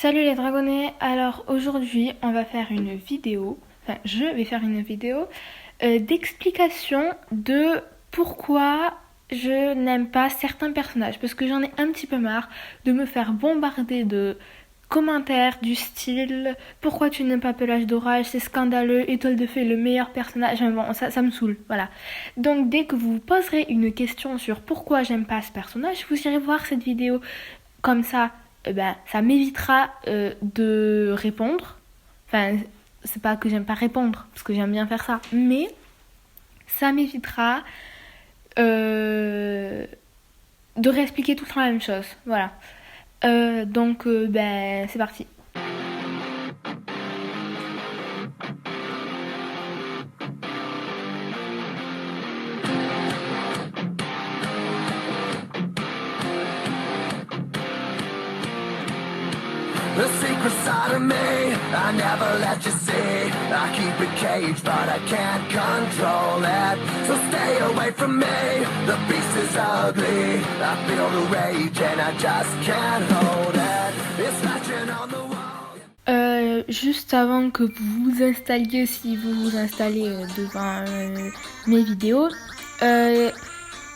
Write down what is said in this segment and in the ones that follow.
Salut les dragonnets, alors aujourd'hui on va faire une vidéo, enfin je vais faire une vidéo d'explication de pourquoi je n'aime pas certains personnages, parce que j'en ai un petit peu marre de me faire bombarder de commentaires du style pourquoi tu n'aimes pas Pelage d'Orage, c'est scandaleux, Étoile de Feu est le meilleur personnage, enfin bon ça me saoule, voilà. Donc dès que vous poserez une question sur pourquoi j'aime pas ce personnage, vous irez voir cette vidéo, comme ça ça m'évitera de répondre. Enfin, c'est pas que j'aime pas répondre, parce que j'aime bien faire ça, mais ça m'évitera de réexpliquer tout le temps la même chose. Voilà. Donc, c'est parti. The secret side of me, I never let you see. I keep it caged, but I can't control it. So stay away from me, the beast is ugly. I feel the rage and I just can't hold it. It's scratching on the wall. Juste avant que vous vous installiez, si vous vous installez devant mes vidéos, il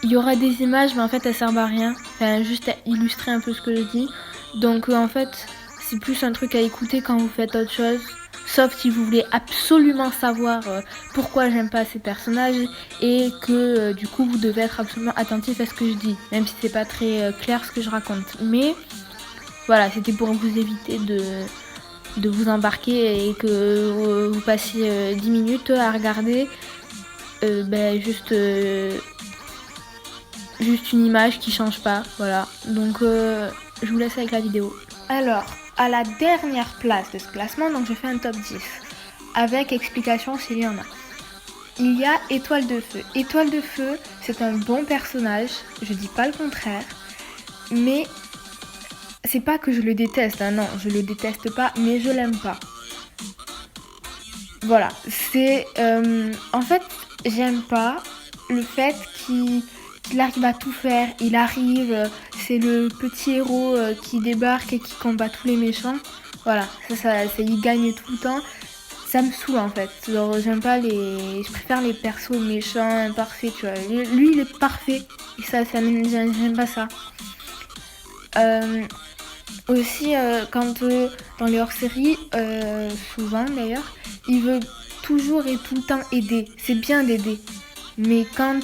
y aura des images, mais en fait elles servent à rien. Enfin, juste à illustrer un peu ce que je dis. Donc en fait, c'est plus un truc à écouter quand vous faites autre chose. Sauf si vous voulez absolument savoir pourquoi j'aime pas ces personnages et que du coup vous devez être absolument attentif à ce que je dis, même si c'est pas très clair ce que je raconte. Mais voilà, c'était pour vous éviter de vous embarquer et que vous passiez 10 minutes à regarder juste une image qui change pas. Voilà, donc je vous laisse avec la vidéo. Alors, à la dernière place de ce classement, donc je fais un top 10 avec explication s'il y en a. Il y a Étoile de Feu. Étoile de Feu, c'est un bon personnage, je dis pas le contraire, mais c'est pas que je le déteste, hein, non, je le déteste pas, mais je l'aime pas. Voilà, c'est... en fait, j'aime pas le fait qu'il arrive à tout faire. Il arrive, c'est le petit héros qui débarque et qui combat tous les méchants. Voilà, il gagne tout le temps. Ça me saoule en fait. Genre, j'aime pas les... Je préfère les persos méchants, imparfaits, tu vois. Lui, il est parfait. Et j'aime pas ça. Aussi, quand dans les hors-séries, souvent d'ailleurs, il veut toujours et tout le temps aider. C'est bien d'aider. Mais quand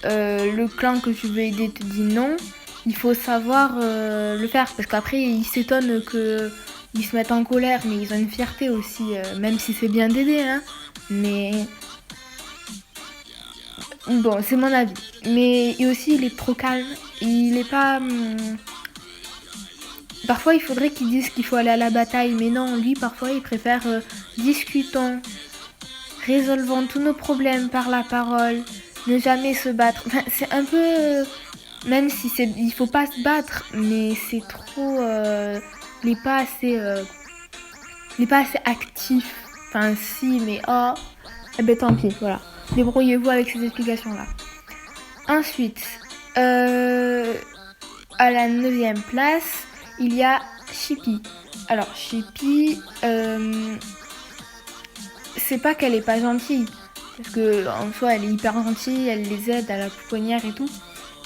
le clan que tu veux aider te dit non, il faut savoir le faire. Parce qu'après, ils s'étonnent qu'ils se mettent en colère. Mais ils ont une fierté aussi, même si c'est bien d'aider. Hein. Mais bon, c'est mon avis. Mais et aussi, il est trop calme. Il est pas... Parfois, il faudrait qu'ils disent qu'il faut aller à la bataille, mais non, lui, parfois, il préfère discutons, résolvons tous nos problèmes par la parole, ne jamais se battre. Enfin, c'est un peu, même si il faut pas se battre, mais c'est trop, il est pas assez actif. Enfin, si, mais oh, eh ben tant pis, voilà. Débrouillez-vous avec ces explications-là. Ensuite, à la 9e place. Il y a Chippy. Alors, Chippy, c'est pas qu'elle est pas gentille, parce que en soi, elle est hyper gentille, elle les aide à la pouponnière et tout.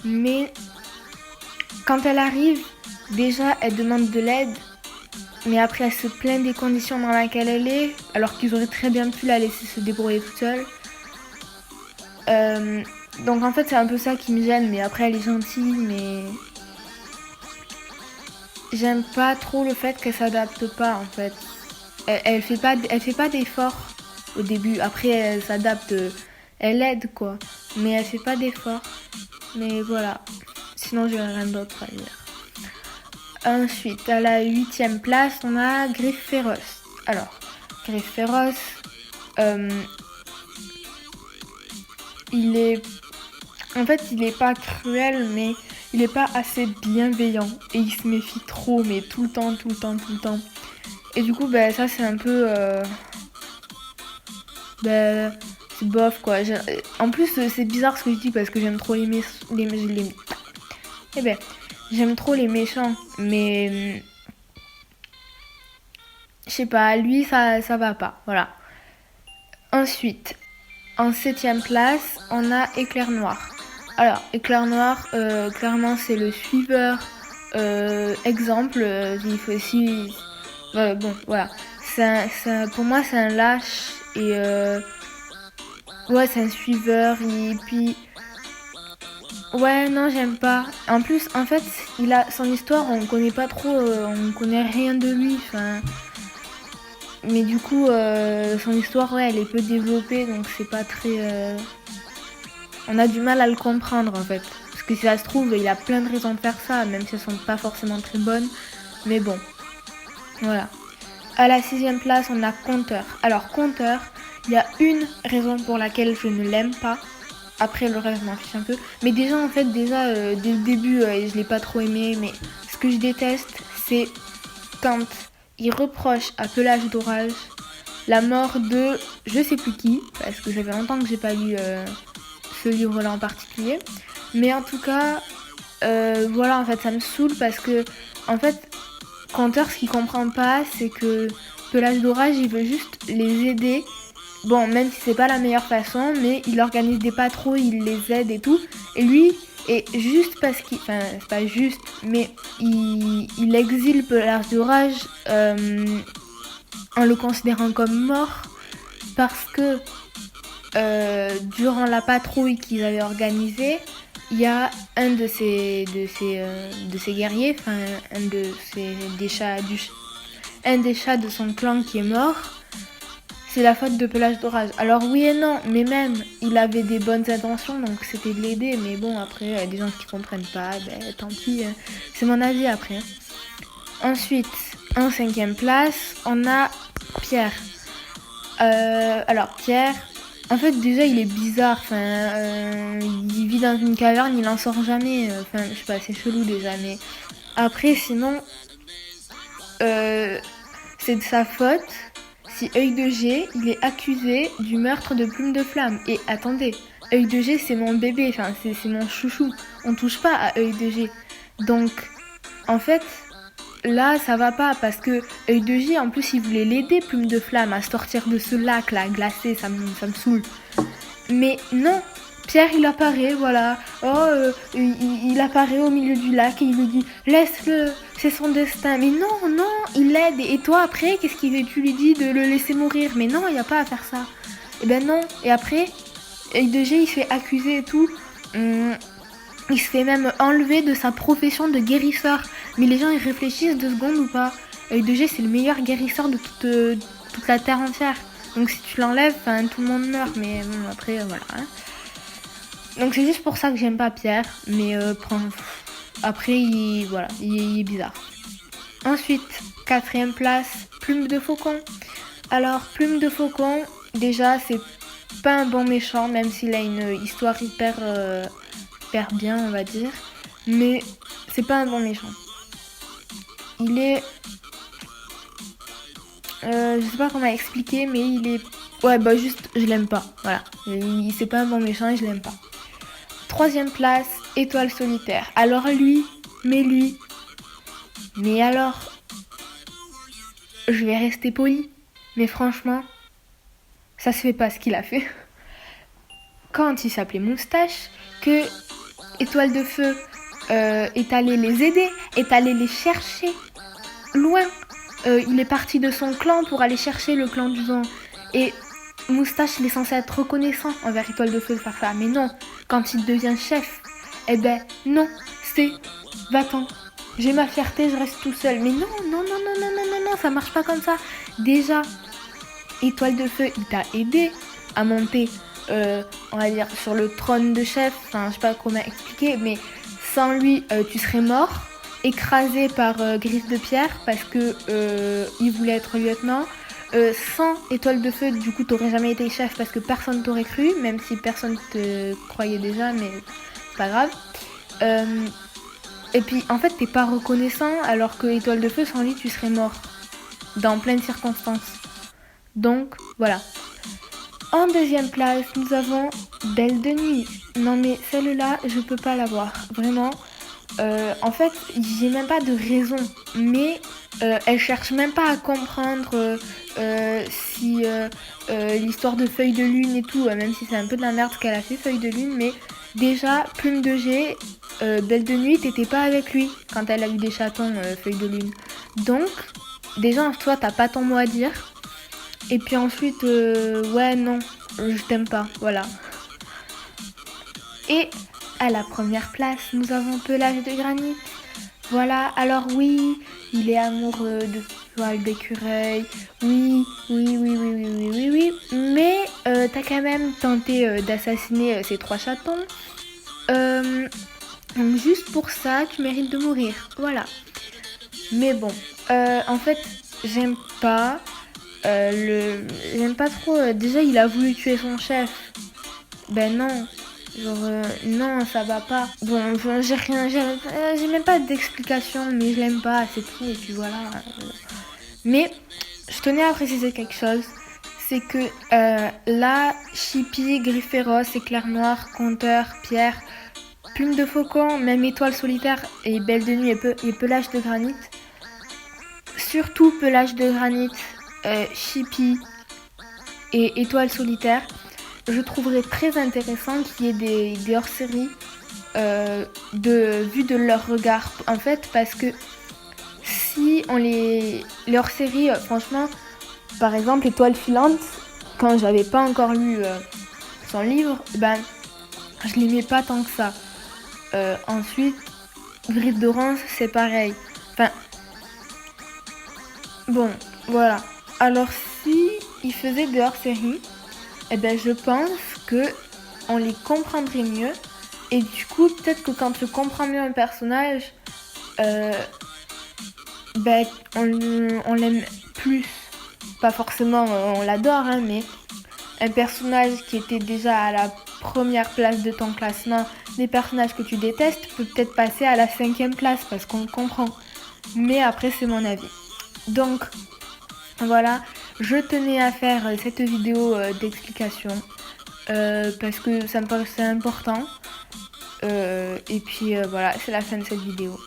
Mais quand elle arrive, déjà, elle demande de l'aide, mais après, elle se plaint des conditions dans lesquelles elle est, alors qu'ils auraient très bien pu la laisser se débrouiller toute seule. Donc en fait, c'est un peu ça qui me gêne, mais après, elle est gentille, mais... J'aime pas trop le fait qu'elle s'adapte pas en fait. Elle fait pas d'efforts au début. Après elle s'adapte, elle aide quoi. Mais elle fait pas d'efforts. Mais voilà. Sinon j'ai rien d'autre à dire. Ensuite à la 8e place on a Griffe Féroce. Alors Griffe Féroce, il est pas cruel mais il est pas assez bienveillant et il se méfie trop, mais tout le temps. Et du coup, ça c'est un peu... c'est bof quoi. En plus, c'est bizarre ce que je dis parce que j'aime trop j'aime trop les méchants, mais je sais pas, lui ça va pas, voilà. Ensuite, en 7e place, on a Éclair Noir. Alors, Éclair Noir, clairement c'est le suiveur exemple, il faut aussi... bon, voilà. Pour moi c'est un lâche et ouais, c'est un suiveur et puis... Ouais, non, j'aime pas. En plus, en fait, son histoire, on connaît pas trop, on connaît rien de lui. Enfin, mais du coup, son histoire, ouais, elle est peu développée, donc c'est pas très. On a du mal à le comprendre en fait. Parce que si ça se trouve, il a plein de raisons de faire ça, même si elles sont pas forcément très bonnes. Mais bon, voilà. À la 6e place, on a Conteur. Alors, Conteur, il y a une raison pour laquelle je ne l'aime pas. Après, le reste, je m'en fiche un peu. Mais déjà, en fait, dès le début, je l'ai pas trop aimé. Mais ce que je déteste, c'est quand il reproche à Pelage d'Orage la mort de je sais plus qui. Parce que ça fait longtemps que j'ai pas lu ce livre-là en particulier. Mais en tout cas, voilà, en fait, ça me saoule parce que, en fait, Conteur, ce qu'il comprend pas, c'est que Pelage d'Orage, il veut juste les aider. Bon, même si c'est pas la meilleure façon, mais il organise des patrouilles, il les aide et tout. Et lui, et juste parce qu'il... Enfin, c'est pas juste, mais il exile Pelage d'Orage en le considérant comme mort parce que durant la patrouille qu'ils avaient organisée, il y a un de ces guerriers, enfin un des chats de son clan qui est mort. C'est la faute de Pelage d'Orage. Alors oui et non, mais même, il avait des bonnes intentions, donc c'était de l'aider. Mais bon, après, il y a des gens qui comprennent pas, ben tant pis, c'est mon avis après. Ensuite, en 5e place, on a Pierre. Alors Pierre, en fait déjà il est bizarre, il vit dans une caverne, il en sort jamais, je sais pas, c'est chelou déjà, mais après sinon, c'est de sa faute si Œil de G, il est accusé du meurtre de Plume de Flamme. Et attendez, Œil de G c'est mon bébé, c'est mon chouchou, on touche pas à Œil de G. Donc, en fait, là ça va pas parce que Œil de G en plus il voulait l'aider Plume de Flamme à sortir de ce lac là glacé, ça me saoule. Mais non, Pierre il apparaît, voilà. Il apparaît au milieu du lac et il lui dit laisse-le, c'est son destin. Mais non, il l'aide. Et toi après, qu'est-ce qu'il tu lui dis de le laisser mourir? Mais non, il n'y a pas à faire ça. Et ben non. Et après, Œil de G il se fait accuser et tout. Il se fait même enlever de sa profession de guérisseur. Mais les gens ils réfléchissent 2 secondes ou pas? Œil de G c'est le meilleur guérisseur de toute la terre entière. Donc si tu l'enlèves, tout le monde meurt. Mais bon, après, voilà. Hein. Donc c'est juste pour ça que j'aime pas Pierre. Mais après, il est bizarre. Ensuite, 4e place, Plume de Faucon. Alors, Plume de Faucon, déjà, c'est pas un bon méchant, même s'il a une histoire hyper bien, on va dire. Mais c'est pas un bon méchant. Il est... je sais pas comment expliquer, mais il est... Ouais, bah juste, je l'aime pas. Voilà. C'est pas un bon méchant et je l'aime pas. 3e place, Étoile Solitaire. Alors lui, mais alors, je vais rester poli. Mais franchement, ça se fait pas ce qu'il a fait. Quand il s'appelait Moustache, que Étoile de Feu est allé les aider, est allé les chercher loin. Il est parti de son clan pour aller chercher le clan du vent. Et Moustache, il est censé être reconnaissant envers Étoile de Feu de faire ça. Mais non, quand il devient chef, eh ben non, c'est va-t'en. J'ai ma fierté, je reste tout seul. Mais non, ça marche pas comme ça. Déjà, Étoile de Feu, il t'a aidé à monter, on va dire, sur le trône de chef. Je sais pas comment expliquer, mais sans lui, tu serais mort, écrasé par Griffe de Pierre parce que il voulait être lieutenant. Sans Étoile de Feu, du coup, t'aurais jamais été chef parce que personne t'aurait cru, même si personne te croyait déjà, mais c'est pas grave. Et puis, en fait, t'es pas reconnaissant, alors que Étoile de Feu, sans lui, tu serais mort. Dans plein de circonstances. Donc, voilà. En 2e place, nous avons Belle de Nuit. Non mais celle-là, je peux pas la voir. Vraiment, En fait, j'ai même pas de raison, mais elle cherche même pas à comprendre si l'histoire de Feuille de Lune et tout, même si c'est un peu de la merde ce qu'elle a fait Feuille de Lune, mais déjà, Plume de G, Belle de Nuit, t'étais pas avec lui quand elle a eu des chatons Feuille de Lune. Donc, déjà, toi, t'as pas ton mot à dire. Et puis ensuite, ouais, non, je t'aime pas, voilà. Et à la première place, nous avons Pelage de Granit. Voilà, alors oui, il est amoureux de toile d'écureuil. Oui, oui, oui, oui, oui, oui, oui, oui. Mais t'as quand même tenté d'assassiner ces 3 chatons. Donc juste pour ça, tu mérites de mourir. Voilà. Mais bon, en fait, j'aime pas. J'aime pas trop. Déjà, il a voulu tuer son chef. Ben non. Genre, non, ça va pas. Bon, j'ai rien, j'ai même pas d'explication, mais je l'aime pas, c'est tout, et puis voilà. Mais, je tenais à préciser quelque chose, c'est que là, Chippy, Griffe féroce, Éclair noir, Compteur, Pierre, Plume de faucon, même Étoile solitaire et Belle de nuit et Pelage de granit, surtout Pelage de granit, Chippy et Étoile solitaire, je trouverais très intéressant qu'il y ait des hors-séries vu de leur regard. En fait, parce que si on les hors-séries, franchement, par exemple, Étoile filante, quand j'avais pas encore lu son livre, ben, je l'aimais pas tant que ça. Ensuite, Griffe d'Orange, c'est pareil. Enfin, bon, voilà. Alors, si ils faisaient des hors-séries, eh ben, je pense que on les comprendrait mieux. Et du coup, peut-être que quand tu comprends mieux un personnage, ben, on l'aime plus. Pas forcément on l'adore, hein, mais un personnage qui était déjà à la première place de ton classement des personnages que tu détestes peut peut-être passer à la 5e place parce qu'on le comprend. Mais après, c'est mon avis. Donc, voilà, je tenais à faire cette vidéo d'explication parce que ça me paraissait important. Et puis voilà, c'est la fin de cette vidéo.